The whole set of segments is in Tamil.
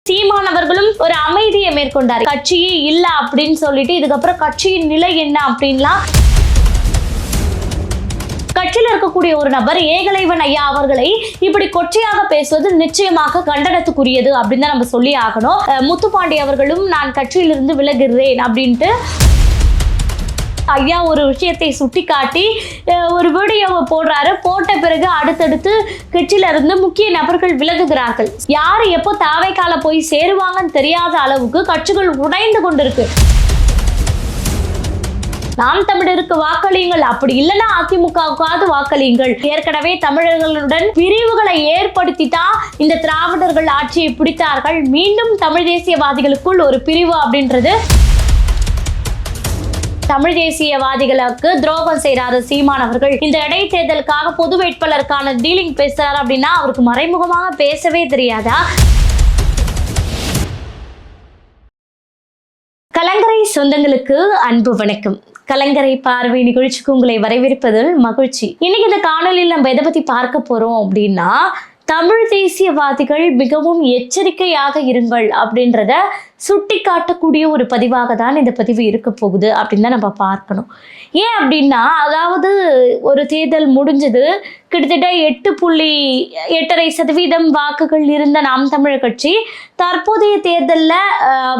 சீமான் அவர்களும் ஒரு அமைதியை மேற்கொண்டார். கட்சியே இல்ல அப்படின்னு சொல்லிட்டு இதுக்கப்புறம் கட்சியின் நிலை என்ன அப்படின்லாம் கட்சியில் இருக்கக்கூடிய ஒரு நபர் ஏகலைவன் ஐயா அவர்களை இப்படி கொச்சையாக பேசுவது நிச்சயமாக கண்டனத்துக்குரியது அப்படின்னு தான் நம்ம சொல்லி ஆகணும். முத்துப்பாண்டி அவர்களும் நான் கட்சியிலிருந்து விலகுகிறேன் அப்படின்ட்டு ஐயா ஒரு விஷயத்தை சுட்டி காட்டி ஒரு வீடியோவை போடுறாரு. போட்ட பிறகு அடுத்தடுத்து கட்சியில இருந்து முக்கிய நபர்கள் விலகுகிறார்கள். யாரு எப்போ தாவைக்கால போய் சேருவாங்கன்னு தெரியாத அளவுக்கு கட்சிகள் உடைந்து கொண்டிருக்கு. நாம் தமிழருக்கு வாக்களியுங்கள், அப்படி இல்லைன்னா அதிமுகவுக்காவது வாக்களியுங்கள். ஏற்கனவே தமிழர்களுடன் பிரிவுகளை ஏற்படுத்தி தான் இந்த திராவிடர்கள் ஆட்சியை பிடித்தார்கள். மீண்டும் தமிழ் தேசியவாதிகளுக்குள் ஒரு பிரிவு அப்படின்றது. தமிழ் தேசியவாதிகளுக்கு துரோகம் செய்யறாரு சீமான் அவர்கள். இந்த இடைத்தேர்தலுக்காக பொது வேட்பாளருக்கான டீலிங் பேசுறாரு அப்படின்னா அவருக்கு மறைமுகமாக பேசவே தெரியாதா? கலங்கரை சொந்தங்களுக்கு அன்பு வணக்கம். கலங்கரை பார்வை நிகழ்ச்சிக்கு உங்களை வரவேற்பதில் மகிழ்ச்சி. இன்னைக்கு இந்த காணொலியில் நம்ம எதை பத்தி பார்க்க போறோம் அப்படின்னா, தமிழ் தேசியவாதிகள் மிகவும் எச்சரிக்கையாக இருங்கள் அப்படின்றத சுட்டி காட்டக்கூடிய ஒரு பதிவாக தான் இந்த பதிவு இருக்க போகுது அப்படின்னு தான் நம்ம பார்க்கணும். ஏன் அப்படின்னா, அதாவது ஒரு தேர்தல் முடிஞ்சது, கிட்டத்தட்ட 8.8% வாக்குகள் இருந்த நாம் தமிழர் கட்சி தற்போதைய தேர்தலில்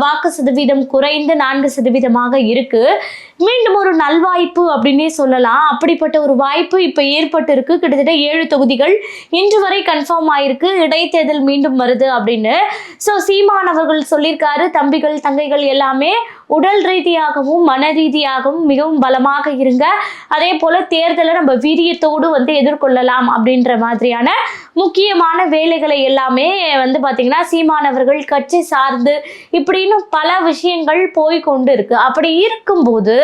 வாக்கு சதவீதம் குறைந்து 4% இருக்கு. மீண்டும் ஒரு நல்வாய்ப்பு அப்படின்னே சொல்லலாம். அப்படிப்பட்ட ஒரு வாய்ப்பு இப்ப ஏற்பட்டு இருக்கு. கிட்டத்தட்ட 7 தொகுதிகள் இன்று வரை கன்ஃபார்ம் ஆயிருக்கு. இடைத்தேர்தல் மீண்டும் வருது அப்படின்னு. ஸோ சீமான் அவர்கள் சொல்லியிருக்காரு, தம்பிகள் தங்கைகள் எல்லாமே உடல் ரீதியாகவும் மன ரீதியாகவும் மிகவும் பலமாக இருங்க, அதே போல தேர்தலை நம்ம வீரியத்தோடு எதிர்கொள்ளலாம் அப்படின்ற மாதிரியான முக்கியமான வேலைகளை எல்லாமே பாத்தீங்கன்னா சீமான் அவர்கள் கட்சி சார்ந்து இப்படின்னு பல விஷயங்கள் போய்கொண்டு இருக்கு. அப்படி இருக்கும்போது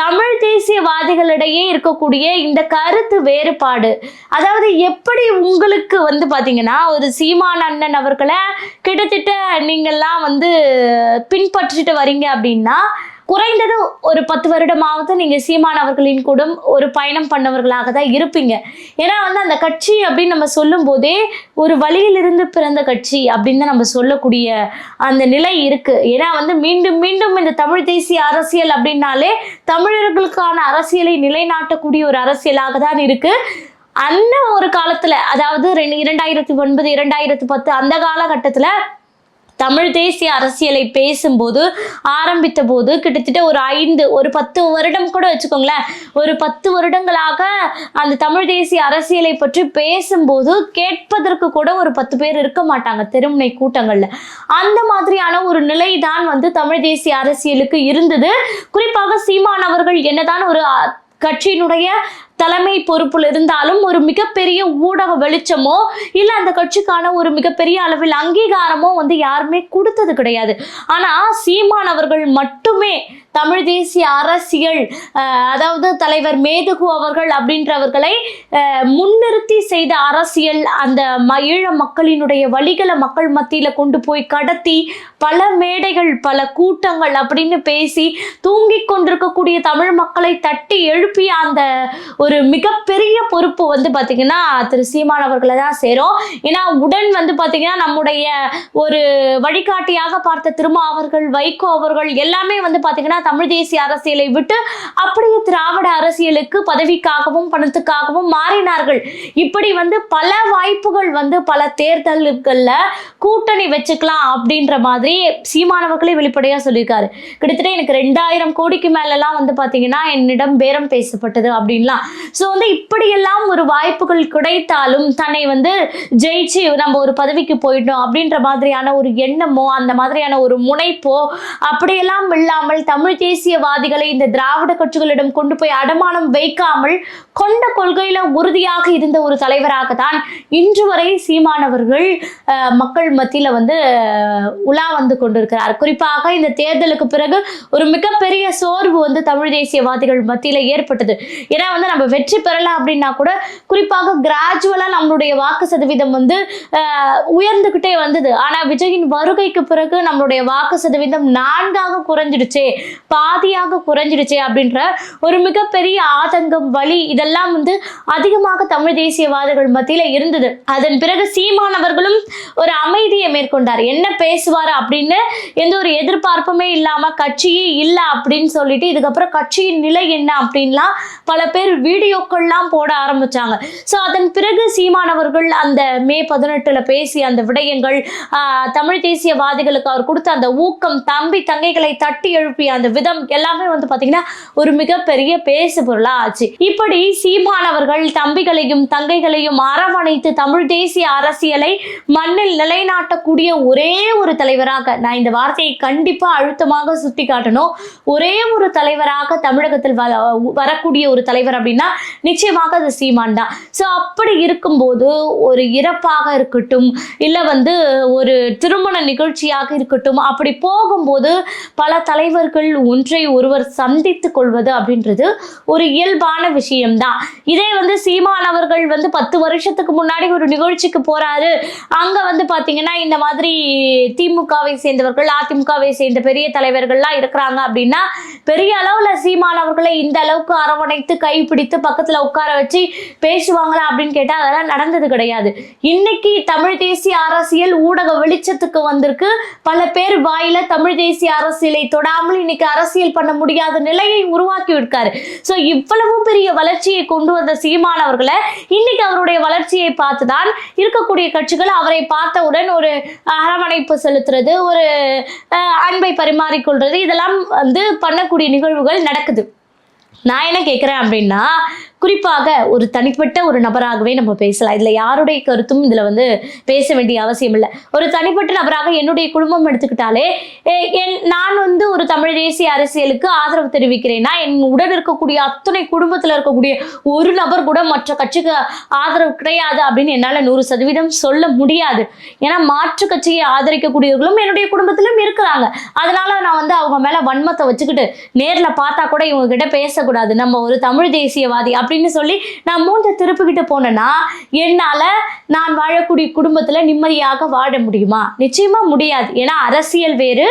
தமிழ் தேசியவாதிகளிடையே இருக்கக்கூடிய இந்த கருத்து வேறுபாடு, அதாவது எப்படி உங்களுக்கு பாத்தீங்கன்னா ஒரு சீமான் அண்ணன் அவர்களை கிட்டத்தட்ட நீங்கள்லாம் பின்பற்றிட்டு வரீங்க அப்படின்னா குறைந்தது ஒரு 10 வருடமாவது நீங்க சீமான் அவர்களின் கூட ஒரு பயணம் பண்ணவர்களாக தான் இருப்பீங்க. ஏன்னா அந்த கட்சி அப்படின்னு நம்ம சொல்லும் போதே ஒரு வழியிலிருந்து பிறந்த கட்சி அப்படின்னு தான் நம்ம சொல்லக்கூடிய அந்த நிலை இருக்கு. ஏன்னா மீண்டும் மீண்டும் இந்த தமிழ் தேசிய அரசியல் அப்படின்னாலே தமிழர்களுக்கான அரசியலை நிலைநாட்டக்கூடிய ஒரு அரசியலாக தான் இருக்கு. அந்த ஒரு காலத்துல, அதாவது 2009 2010 அந்த காலகட்டத்துல தமிழ் தேசிய அரசியலை பேசும்போது ஆரம்பித்த போது கிட்டத்தட்ட ஒரு 10 வருடம் கூட வச்சுக்கோங்களேன், ஒரு 10 வருடங்களாக அந்த தமிழ் தேசிய அரசியலை பற்றி பேசும்போது கேட்பதற்கு கூட ஒரு 10 பேர் இருக்க மாட்டாங்க தெருமுனை கூட்டங்கள்ல. அந்த மாதிரியான ஒரு நிலை தான் தமிழ் தேசிய அரசியலுக்கு இருந்தது. குறிப்பாக சீமான் அவர்கள் என்னதான் ஒரு கட்சியினுடைய தலைமை பொறுப்பில் இருந்தாலும் ஒரு மிகப்பெரிய ஊடக வெளிச்சமோ இல்ல அந்த கட்சிக்கான ஒரு மிகப்பெரிய அளவில் அங்கீகாரமோ யாருமே கொடுத்தது கிடையாது. ஆனா சீமான் அவர்கள் மட்டுமே தமிழ் தேசிய அரசியல், அதாவது தலைவர் மேதகு அவர்கள் அப்படின்றவர்களை முன்னிறுத்தி செய்த அரசியல், அந்த ஈழ மக்களினுடைய வழிகளை மக்கள் மத்தியில கொண்டு போய் கடத்தி பல மேடைகள் பல கூட்டங்கள் அப்படின்னு பேசி தூங்கிக் கொண்டிருக்கக்கூடிய தமிழ் மக்களை தட்டி எழுப்பிய அந்த ஒரு மிகப்பெரிய பொறுப்பு பாத்தீங்கன்னா திரு சீமான் அவர்களை தான் சேரும். ஏன்னா உடன் பாத்தீங்கன்னா நம்முடைய ஒரு வழிகாட்டியாக பார்த்த திருமாவர்கள், வைகோ அவர்கள் எல்லாமே பாத்தீங்கன்னா தமிழ் தேசிய அரசியலை விட்டு அப்படியே திராவிட அரசியலுக்கு பதவிக்காகவும் பணத்துக்காகவும் மாறினார்கள். இப்படி பல வாய்ப்புகள் பல தேர்தல்கள்ல கூட்டணி வச்சுக்கலாம் அப்படின்ற மாதிரி சீமானவர்களே வெளிப்படையா சொல்லியிருக்காரு. கிட்டத்தட்ட எனக்கு 2000 கோடிக்கு மேலாம் பாத்தீங்கன்னா என்னிடம் பேரம் பேசப்பட்டது அப்படின்லாம். ஸோ இப்படியெல்லாம் ஒரு வாய்ப்புகள் கிடைத்தாலும் தன்னை ஜெயிச்சு நம்ம ஒரு பதவிக்கு போயிட்டோம் அப்படின்ற மாதிரியான ஒரு எண்ணமோ அந்த மாதிரியான ஒரு முனைப்போ அப்படியெல்லாம் இல்லாமல் தமிழ் தேசியவாதிகளை இந்த திராவிட கட்சிகளிடம் கொண்டு போய் அடமானம் வைக்காமல் கொண்ட கொள்கையில உறுதியாக இருந்த ஒரு தலைவராக தான் இன்று வரை சீமான் அவர்கள் மக்கள் மத்தியில உலா கொண்டிருக்கிறார். குறிப்பாக இந்த தேர்தலுக்கு பிறகு ஒரு மிகப்பெரிய சோர்வு தமிழ் தேசியவாதிகள் மத்தியில ஏற்பட்டது. ஏன்னா நம்ம வெற்றி பெறலாம் அப்படின்னா கூட குறிப்பாக கிராஜுவலா நம்மளுடைய வாக்கு சதவீதம் உயர்ந்துகிட்டே வந்தது. ஆனா விஜயின் வருகைக்கு பிறகு நம்மளுடைய வாக்கு சதவீதம் 4 குறைஞ்சிடுச்சே, பாதியாக குறைஞ்சிடுச்சே அப்படின்ற ஒரு மிகப்பெரிய ஆதங்கம், வலி இதெல்லாம் இதெல்லாம் வந்து அதிகமாக தமிழ் தேசியவாதிகள் மத்தியில இருந்தது. அதன் பிறகு சீமானவர்களும் ஒரு அமைதியை மேற்கொண்டார். என்ன பேசுவார் அப்படின்னு எந்த ஒரு எதிர்பார்ப்புமே இல்லாம கட்சியே இல்லை அப்படின்னு சொல்லிட்டு இதுக்கப்புறம் கட்சியின் நிலை என்ன அப்படின்லாம் பல பேர் வீடியோக்கள்லாம் போட ஆரம்பிச்சாங்க. ஸோ அதன் பிறகு சீமானவர்கள் அந்த மே 18 பேசி அந்த விடயங்கள், தமிழ் தேசியவாதிகளுக்கு அவர் கொடுத்த அந்த ஊக்கம், தம்பி தங்கைகளை தட்டி எழுப்பிய அந்த விதம் எல்லாமே வந்து பாத்தீங்கன்னா ஒரு மிகப்பெரிய பேசு பொருளா ஆச்சு. இப்படி சீமானவர்கள் தம்பிகளையும் தங்கைகளையும் அரவணைத்து தமிழ் தேசிய அரசியலை மண்ணில் நிலைநாட்டக்கூடிய ஒரே ஒரு தலைவராக, நான் இந்த வார்த்தையை கண்டிப்பா அழுத்தமாக சுட்டி காட்டணும், ஒரே ஒரு தலைவராக தமிழகத்தில் வரக்கூடிய ஒரு தலைவர் அப்படின்னா நிச்சயமாக அது சீமான் தான். ஸோ அப்படி இருக்கும்போது ஒரு இறப்பாக இருக்கட்டும், இல்லை வந்து ஒரு திருமண நிகழ்ச்சியாக இருக்கட்டும், அப்படி போகும்போது பல தலைவர்கள் ஒன்றை ஒருவர் சந்தித்து கொள்வது அப்படின்றது ஒரு இயல்பான விஷயம்தான். இதே வந்து சீமானவர்கள் வந்து 10 வருஷத்துக்கு முன்னாடி ஒரு நிகழ்ச்சிக்கு போறாரு, அங்க வந்து பாத்தீங்கன்னா இந்த மாதிரி திமுகவை சேர்ந்தவர்கள் அதிமுகவை சேர்ந்த பெரிய தலைவர்கள்லாம் இருக்கிறாங்க அப்படின்னா பெரிய அளவுல சீமானவர்களை இந்த அளவுக்கு அரவணைத்து கைப்பிடித்து பக்கத்துல உட்கார வச்சு பேசுவாங்களா அப்படின்னு கேட்டா அதெல்லாம் நடந்தது கிடையாது. இன்னைக்கு தமிழ் தேசிய அரசியல் ஊடக வெளிச்சத்துக்கு வந்திருக்கு. பல பேர் வாயில தமிழ் தேசிய அரசியலை தொடாமல் இன்னைக்கு அரசியல் பண்ண முடியாத நிலையை உருவாக்கி விட்டாரு. சோ இவ்வளவு பெரிய வளர்ச்சியை கொண்டு வந்த சீமானவர்களை இன்னைக்கு அவருடைய வளர்ச்சியை பார்த்துதான் இருக்கக்கூடிய கட்சிகள் அவரை பார்த்தவுடன் ஒரு அரவணைப்பு செலுத்துறது, ஒரு அன்பை பரிமாறிக்கொள்றது, இதெல்லாம் வந்து பண்ணக்கூடிய நிகழ்வுகள் நடக்குது. நான் என்ன கேட்கிறேன் அப்படின்னா, குறிப்பாக ஒரு தனிப்பட்ட ஒரு நபராகவே நம்ம பேசலாம். இதுல யாருடைய கருத்தும் இதுல வந்து பேச வேண்டிய அவசியம் இல்லை. ஒரு தனிப்பட்ட நபராக என்னுடைய குடும்பம் எடுத்துக்கிட்டாலே, நான் வந்து ஒரு தமிழ் தேசிய அரசியலுக்கு ஆதரவு தெரிவிக்கிறேன்னா என் உடன் இருக்கக்கூடிய அத்தனை குடும்பத்துல இருக்கக்கூடிய ஒரு நபர் கூட மற்ற கட்சிக்கு ஆதரவு கிடையாது அப்படின்னு என்னால 100% சொல்ல முடியாது. ஏன்னா மாற்று கட்சியை ஆதரிக்கக்கூடியவர்களும் என்னுடைய குடும்பத்திலும் இருக்கிறாங்க. அதனால நான் வந்து அவங்க மேல வன்மத்தை வச்சுக்கிட்டு நேர்ல பார்த்தா கூட இவங்க கிட்ட பேசக்கூடாது, நம்ம ஒரு தமிழ் தேசியவாதி அப்படின்னு சொல்லி நான் மூஞ்ச திருப்பிக்கிட்டு போனேன்னா என்னால நான் வாழக்கூடிய குடும்பத்துல நிம்மதியாக வாழ முடியுமா? நிச்சயமா முடியாது. ஏன்னா அரசியல் வேறு,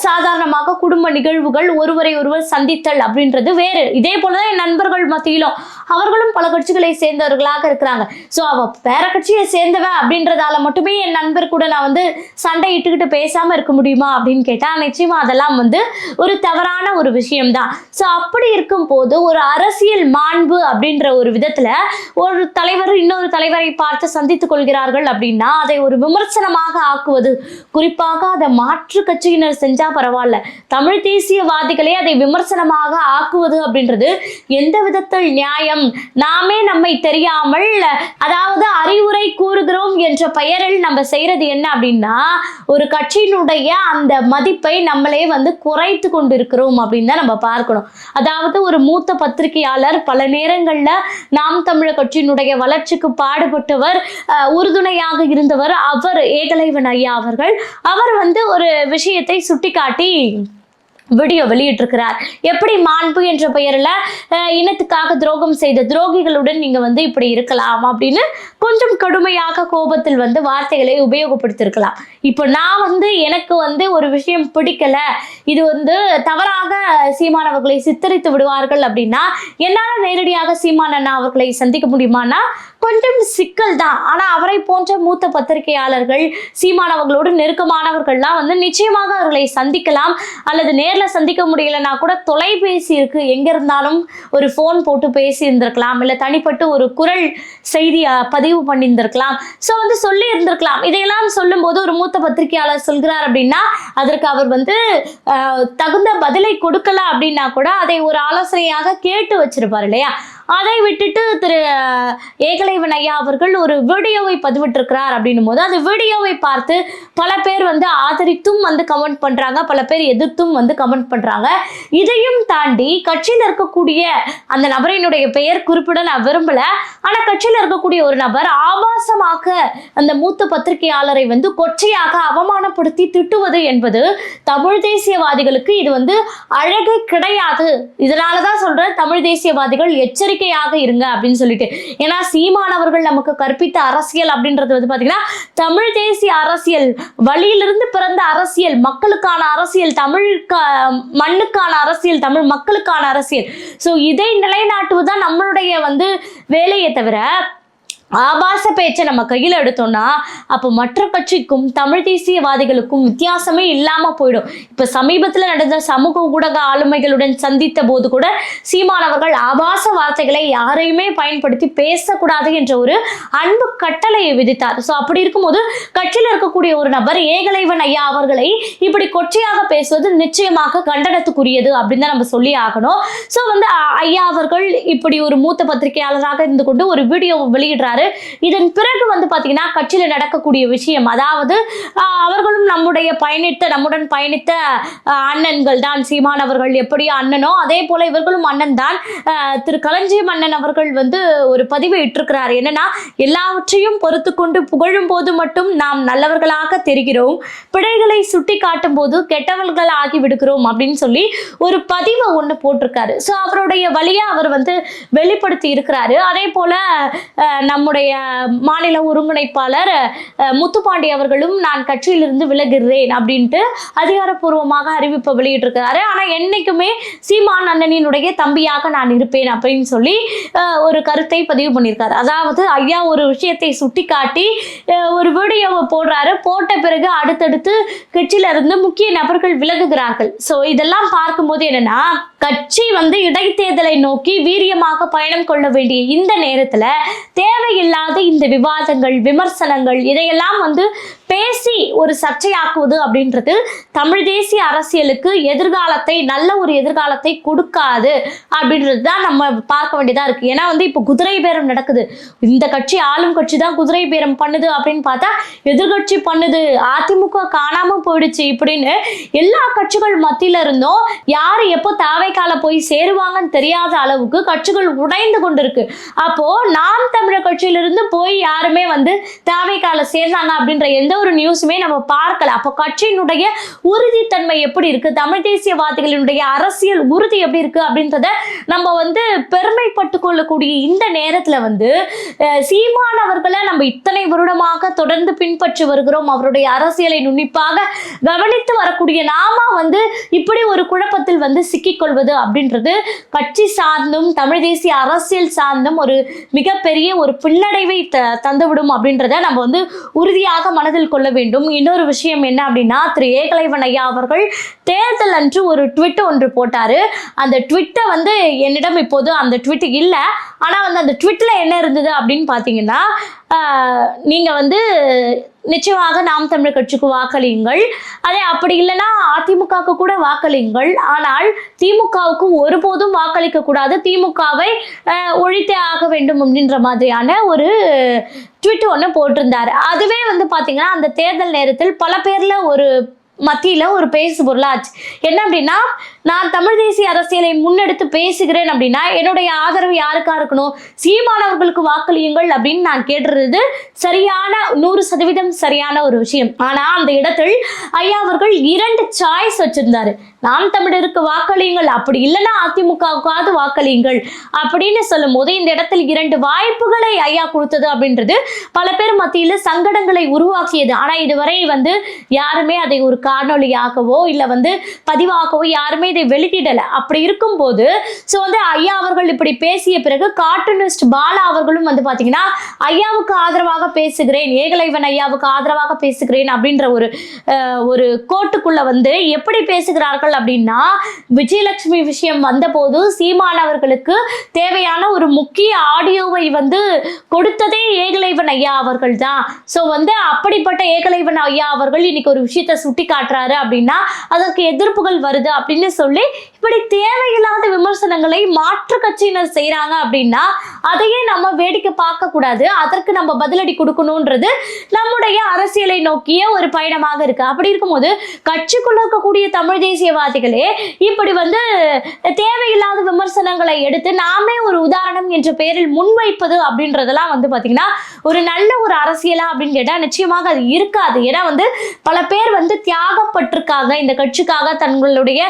சாதாரணமாக குடும்ப நிகழ்வுகள், ஒருவரை ஒருவர் சந்தித்தல் அப்படின்றது வேறு. இதே போலதான் என் நண்பர்கள் மத்தியிலும் அவர்களும் பல கட்சிகளை சேர்ந்தவர்களாக இருக்கிறாங்க. ஸோ அவ வேற கட்சியை சேர்ந்தவன் அப்படின்றதால மட்டுமே என் நண்பர் கூட நான் வந்து சண்டை இட்டுக்கிட்டு பேசாம இருக்க முடியுமா அப்படின்னு கேட்டா நிச்சயமா அதெல்லாம் வந்து ஒரு தவறான ஒரு விஷயம்தான். ஸோ அப்படி இருக்கும் போது ஒரு அரசியல் மாண்பு அப்படின்ற ஒரு விதத்துல ஒரு தலைவர் இன்னொரு தலைவரை பார்த்து சந்தித்துக் கொள்கிறார்கள் அப்படின்னா அதை ஒரு விமர்சனமாக ஆக்குவது, குறிப்பாக அதை மாற்று கட்சியின் செஞ்சா பரவாயில்ல, தமிழ் தேசியவாதிகளே அதை விமர்சனமாக ஆக்குவது அப்படின்றது எந்த விதத்தில் நியாயம்? நாமே நம்மை தெரியாமல், அதாவது அறிவுரை கூறுகிறோம் என்ற பெயரில் நம்ம செய்யறது என்ன அப்படின்னா ஒரு கட்சியினுடைய அந்த மதிப்பை நம்மளே வந்து குறைத்து கொண்டிருக்கிறோம் அப்படின்னு தான் நம்ம பார்க்கணும். அதாவது ஒரு மூத்த பத்திரிகையாளர், பல நேரங்கள்ல நாம் தமிழர் கட்சியினுடைய வளர்ச்சிக்கு பாடுபட்டவர், உறுதுணையாக இருந்தவர், அவர் ஏகலைவன் ஐயா அவர்கள், அவர் வந்து ஒரு விஷயத்தை சுட்டிக்காட்டி வீடியோ வெளியிட்டிருக்கிறார். எப்படி மாண்பு என்ற பெயர்ல இனத்துக்காக துரோகம் செய்த துரோகிகளுடன் நீங்க வந்து இப்படி இருக்கலாம் அப்படின்னு கொஞ்சம் கடுமையாக கோபத்தில் வந்து வார்த்தைகளை உபயோகப்படுத்திருக்கலாம். இப்போ நான் வந்து எனக்கு வந்து ஒரு விஷயம் பிடிக்கல, இது வந்து தவறாக சீமான் அவர்களை சித்தரித்து விடுவார்கள் அப்படின்னா என்னால நேரடியாக சீமான் அண்ணா அவர்களை சந்திக்க முடியுமானா கொஞ்சம் சிக்கல் தான். ஆனா அவரை போன்ற மூத்த பத்திரிகையாளர்கள், சீமான் அவர்களோடு நெருக்கமானவர்கள்லாம் வந்து நிச்சயமாக அவர்களை சந்திக்கலாம். அல்லது நேர்ல சந்திக்க முடியலன்னா கூட தொலைபேசி இருக்கு, எங்க இருந்தாலும் ஒரு போன் போட்டு பேசி இருந்திருக்கலாம், இல்ல தனிப்பட்டு ஒரு குரல் செய்தி பதிவு பண்ணி இருந்திருக்கலாம். ஸோ வந்து சொல்லி இருந்திருக்கலாம். இதையெல்லாம் சொல்லும் போது ஒரு மூத்த பத்திரிகையாளர் சொல்கிறார் அப்படின்னா அதற்கு அவர் வந்து தகுந்த பதிலை கொடுக்கல அப்படின்னா கூட அதை ஒரு ஆலோசனையாக கேட்டு வச்சிருப்பார் இல்லையா? அதை விட்டுட்டு திரு ஏகலைவன் ஐயா அவர்கள் ஒரு வீடியோவை பதிவிட்டிருக்கிறார் அப்படின்னும் போது அந்த வீடியோவை பார்த்து பல பேர் வந்து ஆதரித்தும் வந்து கமெண்ட் பண்றாங்க, பல பேர் எதிர்த்தும் வந்து கமெண்ட் பண்றாங்க. இதையும் தாண்டி கட்சியில் இருக்கக்கூடிய அந்த நபரினுடைய பெயர் குறிப்பிட நான் விரும்பல, ஆனா கட்சியில் இருக்கக்கூடிய ஒரு நபர் ஆபாசமாக அந்த மூத்த பத்திரிகையாளரை வந்து கொச்சையாக அவமானப்படுத்தி திட்டுவது என்பது தமிழ் தேசியவாதிகளுக்கு இது வந்து அழகே கிடையாது. இதனாலதான் சொல்றேன், தமிழ் தேசியவாதிகள் எச்சரிக்கை எச்சரிக்கையாக இருங்க அப்படின்னு சொல்லிட்டு. ஏன்னா சீமானவர்கள் நமக்கு கற்பித்த அரசியல் அப்படின்றது வந்து பாத்தீங்கன்னா தமிழ் தேசிய அரசியல், வழியிலிருந்து பிறந்த அரசியல், மக்களுக்கான அரசியல், தமிழ் மண்ணுக்கான அரசியல், தமிழ் மக்களுக்கான அரசியல். ஸோ இதை நிலைநாட்டுவதுதான் நம்மளுடைய வந்து வேலையை தவிர ஆபாச பேச்சை நம்ம கையில் எடுத்தோம்னா அப்போ மற்ற கட்சிக்கும் தமிழ் தேசியவாதிகளுக்கும் வித்தியாசமே இல்லாமல் போயிடும். இப்போ சமீபத்தில் நடந்த சமூக ஊடக ஆளுமைகளுடன் சந்தித்த போது கூட சீமானவர்கள் ஆபாச வார்த்தைகளை யாரையுமே பயன்படுத்தி பேசக்கூடாது என்ற ஒரு அன்பு கட்டளையை விதித்தார். ஸோ அப்படி இருக்கும்போது கட்சியில் இருக்கக்கூடிய ஒரு நபர் ஏகலைவன் ஐயா அவர்களை இப்படி கொச்சையாக பேசுவது நிச்சயமாக கண்டனத்துக்குரியது அப்படின்னு தான் நம்ம சொல்லி ஆகணும். ஸோ வந்து ஐயா அவர்கள் இப்படி ஒரு மூத்த பத்திரிகையாளராக இருந்து கொண்டு ஒரு வீடியோ வெளியிடுறாரு. இதன் பிறகு வந்து பாத்தீங்கன்னா கட்சியில நடக்கக்கூடிய விஷயம், அதாவது அவர்களும் நம்முடன் பயணித்த அண்ணன்கள் தான். சீமான் அவர்கள் எப்படி அண்ணனோ அதே போல இவர்களும் அண்ணன் தான். திரு களஞ்சியம் அண்ணன் அவர்கள் வந்து ஒரு பதிவை இட்டிருக்கிறார். என்னன்னா, எல்லாவற்றையும் பொறுத்து கொண்டு புகழும் போது மட்டும் நாம் நல்லவர்களாக தெரிகிறோம், பிழைகளை சுட்டி காட்டும் போது கெட்டவர்கள் ஆகி விடுகிறோம் அப்படின்னு சொல்லி ஒரு பதிவை ஒண்ணு போட்டிருக்காரு. ஸோ அவருடைய வழியா அவர் வந்து வெளிப்படுத்தி இருக்கிறாரு. அதே போல நம்முடைய மாநில ஒருங்கிணைப்பாளர் முத்துப்பாண்டி அவர்களும் நான் கட்சியிலிருந்து விலகுகிறேன் அப்படின்ட்டு அதிகாரப்பூர்வமாக அறிவிப்பை வெளியிட்டிருக்கிறாரு. ஆனா என்னைக்குமே சீமான் அண்ணனினுடைய தம்பியாக நான் இருப்பேன் அப்படின்னு சொல்லி ஒரு கருத்தை பதிவு பண்ணியிருக்காரு. அதாவது ஐயா ஒரு விஷயத்தை சுட்டி காட்டி ஒரு வீடியோவை போடுறாரு. போட்ட பிறகு அடுத்தடுத்து கட்சியில இருந்து முக்கிய நபர்கள் விலகுகிறார்கள். ஸோ இதெல்லாம் பார்க்கும்போது என்னன்னா, கட்சி வந்து இடைத்தேர்தலை நோக்கி வீரியமாக பயணம் கொள்ள வேண்டிய இந்த நேரத்துல தேவையில்லாத இந்த விவாதங்கள், விமர்சனங்கள் இதையெல்லாம் வந்து பேசி ஒரு சர்ச்சையாக்குவது அப்படின்றது தமிழ் தேசிய அரசியலுக்கு நல்ல ஒரு எதிர்காலத்தை கொடுக்காது அப்படின்றது தான் நம்ம பார்க்க வேண்டியதா இருக்கு. ஏன்னா வந்து இப்போ குதிரை பேரம் நடக்குது. இந்த கட்சி ஆளும் கட்சி தான் குதிரை பேரம் பண்ணுது அப்படின்னு பார்த்தா எதிர்கட்சி பண்ணுது, அதிமுக காணாம போயிடுச்சு இப்படின்னு எல்லா கட்சிகள் மத்தியில இருந்தும் யாரு எப்போ தாவைக்கால போய் சேருவாங்கன்னு தெரியாத அளவுக்கு கட்சிகள் உடைந்து கொண்டிருக்கு. அப்போ நாம் தமிழர் கட்சியிலிருந்து போய் யாருமே வந்து தாவைக்கால சேர்ந்தாங்க அப்படின்ற எந்த ஒரு நியூஸுமே நம்ம பார்க்கல. அப்போ கட்சியினுடைய உறுதித்தன்மை எப்படி இருக்கு, தமிழ் தேசியவாதிகளினுடைய அரசியல் உறுதி எப்படி இருக்கு அப்படின்றத நம்ம வந்து பெருமைப்பட்டு கொள்ளக்கூடிய இந்த நேரத்துல வந்து சீமான் அவர்களை நம்ம இத்தனை வருடமாக தொடர்ந்து பின்பற்றி வருகிறோம். அவருடைய அரசியலை நுண்ணிப்பாக கவனித்து வரக்கூடிய நாம வந்து இப்படி ஒரு குழப்பத்தில் வந்து சிக்கிக்கொள்வது அப்படின்றது கட்சி சார்ந்தும் தமிழ் தேசிய அரசியல் சார்ந்தும் ஒரு மிகப்பெரிய ஒரு பின்னடைவை தந்துவிடும் அப்படின்றத நம்ம வந்து உறுதியாக மனதில் கொள்ள வேண்டும். இன்னொரு விஷயம் என்ன அப்படின்னா, திரு ஏகலைவன் ஐயா அவர்கள் தேர்தல் அன்று ஒரு ட்விட் ஒன்று போட்டாரு. அந்த ட்விட்டை வந்து என்னிடம் இப்போது அந்த ட்விட் இல்லை. ஆனா வந்து அந்த ட்விட்ல என்ன இருந்தது அப்படின்னு பாத்தீங்கன்னா, நீங்க வந்து நிச்சயமாக நாம் தமிழர் கட்சிக்கு வாக்களியுங்கள், அதே அப்படி இல்லைன்னா அதிமுகவுக்கு கூட வாக்களியுங்கள், ஆனால் திமுகவுக்கு ஒருபோதும் வாக்களிக்க கூடாது, திமுகவை ஒழித்தே ஆக வேண்டும் அப்படின்ற மாதிரியான ஒரு ட்விட் ஒன்று போட்டிருந்தாரு. அதுவே வந்து பாத்தீங்கன்னா அந்த தேர்தல் நேரத்தில் பல பேர்ல ஒரு மத்தியில ஒரு பேசு பொருளாச்சு. என்ன அப்படின்னா, நான் தமிழ் தேசிய அரசியலை முன்னெடுத்து பேசுகிறேன் அப்படின்னா என்னுடைய ஆதரவு யாருக்கா இருக்கணும், சீமானவர்களுக்கு வாக்களியுங்கள் அப்படின்னு நான் கேட்டுறது சரியான 100% சரியான ஒரு விஷயம். ஆனா அந்த இடத்தில் ஐயா அவர்கள் 2 சாய்ஸ் வச்சிருந்தாரு. நாம் தமிழருக்கு வாக்களியுங்கள், அப்படி இல்லைன்னா அதிமுகவுக்காவது வாக்களியுங்கள் அப்படின்னு சொல்லும் போது இந்த இடத்தில் 2 வாய்ப்புகளை ஐயா கொடுத்தது அப்படின்றது பல பேர் மத்தியில சங்கடங்களை உருவாக்கியது. ஆனா இதுவரை வந்து யாருமே அதை ஒரு காணொலியாகவோ இல்ல வந்து பதிவாகவோ யாருமே இதை வெளியிடல. அப்படி இருக்கும்போது சோ வந்து ஐயா அவர்கள் இப்படி பேசிய பிறகு கார்ட்டூனிஸ்ட் பாலா அவர்களும் வந்து பாத்தீங்கன்னா ஐயாவுக்கு ஆதரவாக பேசுகிறேன், ஏகலைவன் ஐயாவுக்கு ஆதரவாக பேசுகிறேன் அப்படின்ற ஒரு கோட்டுக்குள்ள வந்து எப்படி பேசுகிறார்கள் அப்படின்னா, விஜயலட்சுமி விஷயம் வந்த போது சீமானவர்களுக்கு தேவையான ஒரு முக்கிய ஆடியோவை வந்து கொடுத்ததே ஏகலைவன் ஐயா அவர்கள் தான். சோ வந்து அப்படிப்பட்ட ஏகலைவன் ஐயா அவர்கள் இன்னைக்கு ஒரு விஷயத்தை சுட்டி காட்டுறாரு அப்படின்னா அதற்கு எதிர்ப்புகள் வருது அப்படின்னு சொல்லி இப்படி தேவையில்லாத விமர்சனங்களை மாற்று கட்சியினர் செய்யறாங்க அப்படின்னா அதையே நம்ம வேடிக்கை பார்க்க கூடாது, அதற்கு நம்ம பதிலடி கொடுக்கணும்ன்றது நம்முடைய அரசியலை நோக்கிய ஒரு பயணமாக இருக்கு. அப்படி இருக்கும்போது கட்சிக்குள்ள இருக்கக்கூடிய தமிழ் தேசியவாதிகளே இப்படி வந்து தேவையில்லாத விமர்சனங்களை எடுத்து நாமே ஒரு உதாரணம் என்ற பெயரில் முன்வைப்பது அப்படின்றதெல்லாம் வந்து பாத்தீங்கன்னா ஒரு நல்ல ஒரு அரசியலா அப்படின்னு கேட்டா நிச்சயமாக அது இருக்காது. ஏன்னா வந்து பல பேர் வந்து தியாகப்பட்டிருக்காங்க இந்த கட்சிக்காக, தங்களுடைய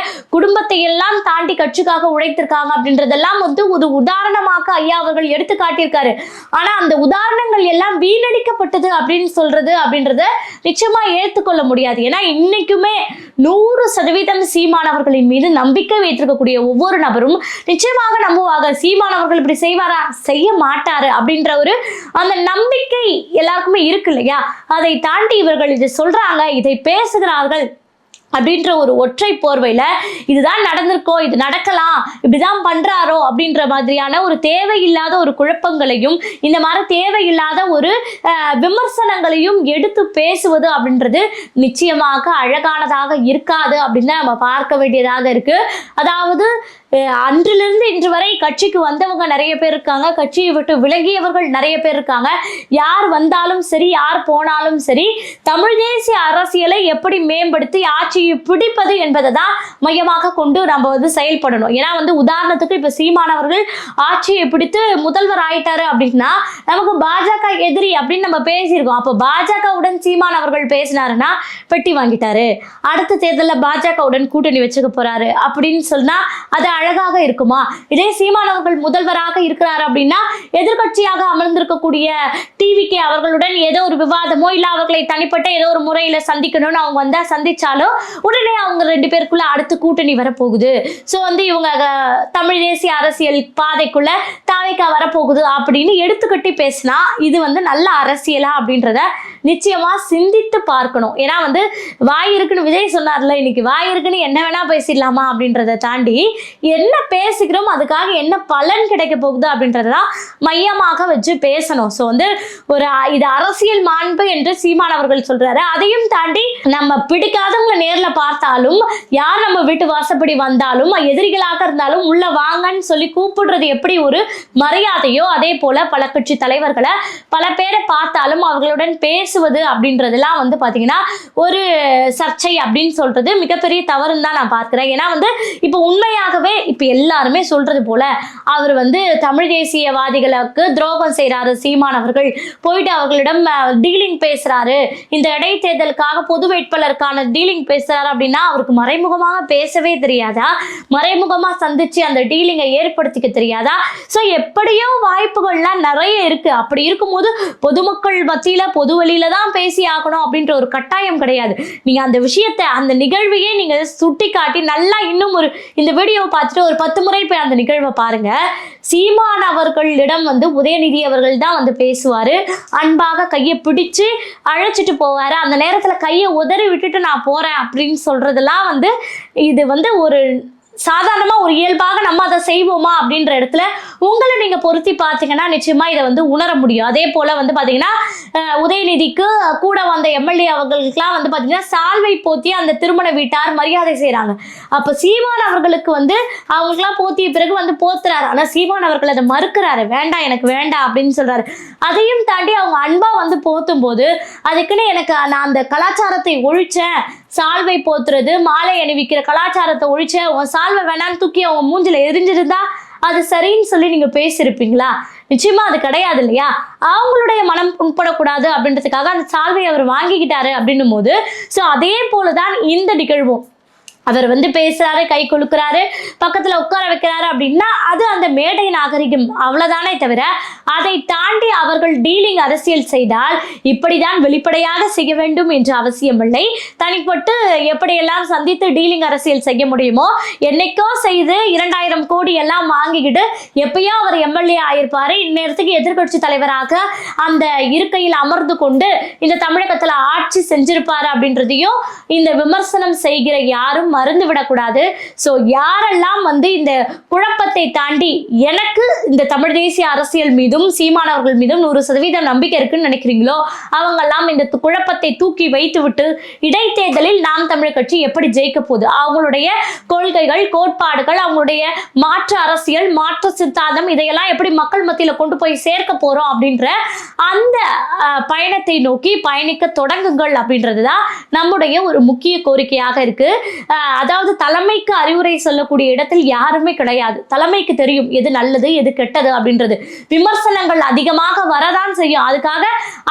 குடும்பத்தை எல்லாம் தாண்டி கட்சிக்காக உழைத்திருக்காங்க அப்படின்றதெல்லாம் வந்து ஒரு உதாரணமாக ஐயா அவர்கள் எடுத்து காட்டியிருக்காரு. ஆனா அந்த உதாரணங்கள் எல்லாம் வீணடிக்கப்பட்டது அப்படின்னு சொல்றது அப்படின்றத நிச்சயமா ஏற்றுக்கொள்ள முடியாது. ஏன்னா இன்னைக்குமே 100% சீமானவர்களின் மீது நம்பிக்கை வைத்திருக்கக்கூடிய ஒவ்வொரு நபரும் நிச்சயமாக நம்புவாங்க, சீமானவர்கள் இப்படி செய்வாரா, செய்ய மாட்டாரு அப்படின்ற ஒரு அந்த நம்பிக்கை எல்லாருக்குமே இருக்கு இல்லையா? அதை தாண்டி இவர்கள் இதை சொல்றாங்க, இதை பேசுகிறார்கள் அப்படின்ற ஒரு ஒற்றை போர்வையில இதுதான் நடந்திருக்கோ, இது நடக்கலாம், இப்படிதான் பண்றாரோ அப்படின்ற மாதிரியான ஒரு தேவையில்லாத ஒரு குழப்பங்களையும் இந்த மாதிரி தேவையில்லாத ஒரு விமர்சனங்களையும் எடுத்து பேசுவது அப்படின்றது நிச்சயமாக அழகானதாக இருக்காது அப்படின்னு நம்ம பார்க்க வேண்டியதாக இருக்கு. அதாவது அன்றிலிருந்து இன்று வரை கட்சிக்கு வந்தவங்க நிறைய பேர் இருக்காங்க, கட்சியை விட்டு விலகியவர்கள் நிறைய பேர் இருக்காங்க. யார் வந்தாலும் சரி, யார் போனாலும் சரி, தமிழ் தேசிய அரசியலை எப்படி மேம்படுத்தி ஆட்சியை பிடிப்பது என்பதை தான் மையமாக கொண்டு நம்ம வந்து செயல்படணும். ஏன்னா வந்து உதாரணத்துக்கு இப்ப சீமானவர்கள் ஆட்சியை பிடித்து முதல்வர் ஆயிட்டாரு அப்படின்னா நமக்கு பாஜக எதிரி அப்படின்னு நம்ம பேசியிருக்கோம். அப்போ பாஜகவுடன் சீமானவர்கள் பேசினாருன்னா பெட்டி வாங்கிட்டாரு, அடுத்த தேர்தலில் பாஜகவுடன் கூட்டணி வச்சுக்க போறாரு அப்படின்னு சொன்னா அது அழகாக இருக்குமா? இதே சீமானவர்கள் முதல்வராக இருக்கிறார் அப்படின்னா எதிர்கட்சியாக அமர்ந்திருக்கக்கூடிய டிவிகே அவர்களுடன் ஏதோ ஒரு விவாதமோ இல்ல அவர்களை தனிப்பட்ட ஏதோ ஒரு முறையில சந்திக்கணும்னு அவங்க வந்தா சந்திச்சாலும் உடனே அவங்க 2 பேருக்குள்ள அடுத்து கூட்டணி வரப்போகுது, சோ வந்து இவங்க தமிழ் தேசிய அரசியல் பாதைக்குள்ள தாவேக்கா வரப்போகுது அப்படின்னு எடுத்துக்கட்டி பேசினா இது வந்து நல்ல அரசியலா அப்படின்றத நிச்சயமா சிந்தித்து பார்க்கணும். ஏன்னா வந்து வாய் இருக்குன்னு விஜய் சொன்னார்ல, இன்னைக்கு வாய் இருக்குன்னு என்ன வேணா பேசிடலாமா அப்படின்றத தாண்டி என்ன பேசுகிறோம், அதுக்காக என்ன பலன் கிடைக்க போகுது அப்படின்றதான் மையமாக வச்சு பேசணும். ஸோ வந்து ஒரு இது அரசியல் மாண்பு என்று சீமானவர்கள் சொல்றாரு. அதையும் தாண்டி நம்ம பிடிக்காதவங்களை நேர்ல பார்த்தாலும், யார் நம்ம வீட்டு வாசப்படி வந்தாலும், எதிரிகளாக இருந்தாலும் உள்ள வாங்கன்னு சொல்லி கூப்பிடுறது எப்படி ஒரு மரியாதையோ, அதே போல பல கட்சி தலைவர்களை பல பேரை பார்த்தாலும் அவர்களுடன் பேசுவது அப்படின்றதெல்லாம் வந்து பாத்தீங்கன்னா ஒரு சர்ச்சை அப்படின்னு சொல்றது மிகப்பெரிய தவறுன்னு தான் நான் பார்க்கிறேன். ஏன்னா வந்து இப்போ உண்மையாகவே இப்ப எல்லாருமே சொல்றது போல அவர் வந்து தமிழ் தேசியவாதிகளுக்கு துரோகம் செய்யறாரு, சீமானவர்கள் போயிட்டு அவர்களிடம் டீலிங் பேசுறாரு, இந்த இடைத்தேர்தலுக்காக பொது வேட்பாளருக்கான டீலிங் பேசுறாரு அப்படின்னா அவருக்கு மறைமுகமாக பேசவே தெரியாதா? மறைமுகமா சந்திச்சு அந்த டீலிங்கை ஏற்படுத்திக்க தெரியாதா? ஸோ எப்படியோ வாய்ப்புகள்லாம் நிறைய இருக்கு. அப்படி இருக்கும்போது பொதுமக்கள் மத்தியில பொது வழியில தான் பேசி ஆகணும் அப்படின்ற ஒரு கட்டாயம் கிடையாது. நீங்க அந்த விஷயத்தை, அந்த நிகழ்வையே நீங்க சுட்டி காட்டி நல்லா இன்னும் ஒரு இந்த வீடியோ பார்த்துட்டு ஒரு 10 முறை போய் அந்த நிகழ்வை பாருங்க. சீமான் அவர்களிடம் வந்து உதயநிதி அவர்கள் தான் வந்து பேசுவாரு, அன்பாக கையை பிடிச்சு அழைச்சிட்டு போவாரு, அந்த நேரத்துல கையை உதறி விட்டுட்டு நான் போறேன் அப்படின்னு சொல்றதெல்லாம் வந்து இது வந்து ஒரு சாதாரணமா ஒரு இயல்பாக நம்ம அதை செய்வோமா அப்படின்ற இடத்துல உங்களை நீங்க பொருத்தி பார்த்தீங்கன்னா நிச்சயமா இதை வந்து உணர முடியும். அதே போல வந்து பாத்தீங்கன்னா உதயநிதிக்கு கூட வந்த எம்எல்ஏ அவர்களுக்கெல்லாம் வந்து பாத்தீங்கன்னா சால்வை போத்தி அந்த திருமண வீட்டார் மரியாதை செய்யறாங்க. அப்ப சீமான் அவர்களுக்கு வந்து அவங்களுக்குலாம் போத்திய பிறகு வந்து போத்துறாரு. ஆனா சீமான் அவர்கள் அதை மறுக்கிறாரு, வேண்டாம் எனக்கு வேண்டாம் அப்படின்னு சொல்றாரு. அதையும் தாண்டி அவங்க அன்பா வந்து போத்தும் போது அதுக்குன்னு எனக்கு நான் அந்த கலாச்சாரத்தை ஒழிச்சேன், சால்வை போத்துறது மாலை அணிவிக்கிற கலாச்சாரத்தை ஒழிச்சேன், உன் சால்வை வேணான்னு தூக்கி அவங்க மூஞ்சில எரிஞ்சிருந்தா அது சரின்னு சொல்லி நீங்க பேசியிருப்பீங்களா? நிச்சயமா அது கிடையாது இல்லையா? அவங்களுடைய மனம் புண்படக்கூடாது அப்படின்றதுக்காக அந்த சால்வை அவர் வாங்கிக்கிட்டாரு அப்படின்னும் போது ஸோ அதே போலதான் இந்த நிகழ்வும். அவர் வந்து பேசுறாரு, கை கொழுக்கிறாரு, பக்கத்துல உட்கார வைக்கிறாரு அப்படின்னா அது அந்த மேடை நாகரிகம், அவ்வளவுதானே தவிர அதை தாண்டி அவர்கள் டீலிங் அரசியல் செய்தால் இப்படிதான் வெளிப்படையாக செய்ய வேண்டும் என்ற அவசியம் இல்லை. தனிப்பட்டு எப்படியெல்லாம் சந்தித்து டீலிங் அரசியல் செய்ய முடியுமோ என்னைக்கோ செய்து 2000 கோடி எல்லாம் வாங்கிக்கிட்டு எப்பயோ அவர் எம்எல்ஏ ஆயிருப்பாரு, இந்நேரத்துக்கு எதிர்கட்சி தலைவராக அந்த இருக்கையில் அமர்ந்து கொண்டு இந்த தமிழகத்துல ஆட்சி செஞ்சிருப்பாரு அப்படின்றதையும் இந்த விமர்சனம் செய்கிற யாரும் மறந்து விடக்கூடாது. ஸோ யாரெல்லாம் வந்து இந்த குழப்பத்தை தாண்டி எனக்கு இந்த தமிழ் தேசிய அரசியல் மீதும் சீமானவர்கள் மீதும் 100% நம்பிக்கை இருக்குன்னு நினைக்கிறீங்களோ அவங்கெல்லாம் இந்த குழப்பத்தை தூக்கி வைத்து விட்டு இடைத்தேர்தலில் நாம் தமிழர் கட்சி எப்படி ஜெயிக்க போகுது, அவங்களுடைய கொள்கைகள் கோட்பாடுகள், அவங்களுடைய மாற்று அரசியல் மாற்று சித்தாந்தம் இதையெல்லாம் எப்படி மக்கள் மத்தியில கொண்டு போய் சேர்க்க போறோம் அப்படின்ற அந்த பயணத்தை நோக்கி பயணிக்க தொடங்குங்கள் அப்படின்றதுதான் நம்முடைய ஒரு முக்கிய கோரிக்கையாக இருக்கு. அதாவது தலைமைக்கு அறிவுரை சொல்லக்கூடிய இடத்தில் யாருமே கிடையாது. தலைமைக்கு தெரியும் எது நல்லது எது கெட்டது அப்படின்றது. விமர்சனங்கள் அதிகமாக வரதான் செய்யும். அதுக்காக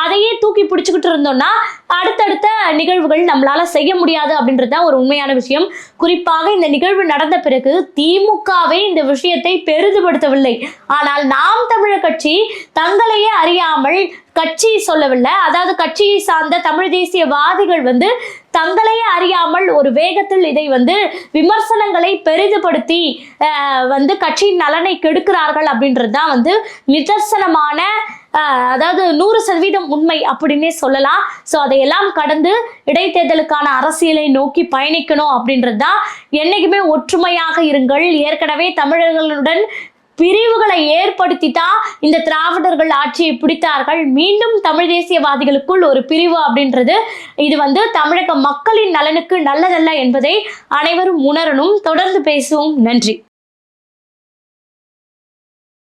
அதையே தூக்கி பிடிச்சுக்கிட்டு இருந்தோம்னா அடுத்தடுத்த நிகழ்வுகள் நம்மளால செய்ய முடியாது அப்படின்றது தான் ஒரு உண்மையான விஷயம். குறிப்பாக இந்த நிகழ்வு நடந்த பிறகு திமுகவே இந்த விஷயத்தை பெரிதுபடுத்தவில்லை. ஆனால் நாம் தமிழர் கட்சி தங்களையே அறியாமல், கட்சி சொல்லவில்லை, அதாவது கட்சியை சார்ந்த தமிழ் தேசியவாதிகள் தங்களையே அறியாமல் ஒரு வேகத்தில் இதை விமர்சனங்களை பெரிதுபடுத்தி கட்சியின் நலனை கெடுக்கிறார்கள் அப்படின்றது தான் நிதர்சனமான, அதாவது 100% உண்மை அப்படின்னே சொல்லலாம். ஸோ அதையெல்லாம் கடந்து இடைத்தேர்தலுக்கான அரசியலை நோக்கி பயணிக்கணும் அப்படின்றது தான். என்னைக்குமே ஒற்றுமையாக இருங்கள். ஏற்கனவே தமிழர்களுடன் பிரிவுகளை ஏற்படுத்தித்தான் இந்த திராவிடர்கள் ஆட்சியை பிடித்தார்கள். மீண்டும் தமிழ் தேசியவாதிகளுக்குள் ஒரு பிரிவு அப்படின்றது இது தமிழக மக்களின் நலனுக்கு நல்லதல்ல என்பதை அனைவரும் உணரணும். தொடர்ந்து பேசுவோம். நன்றி.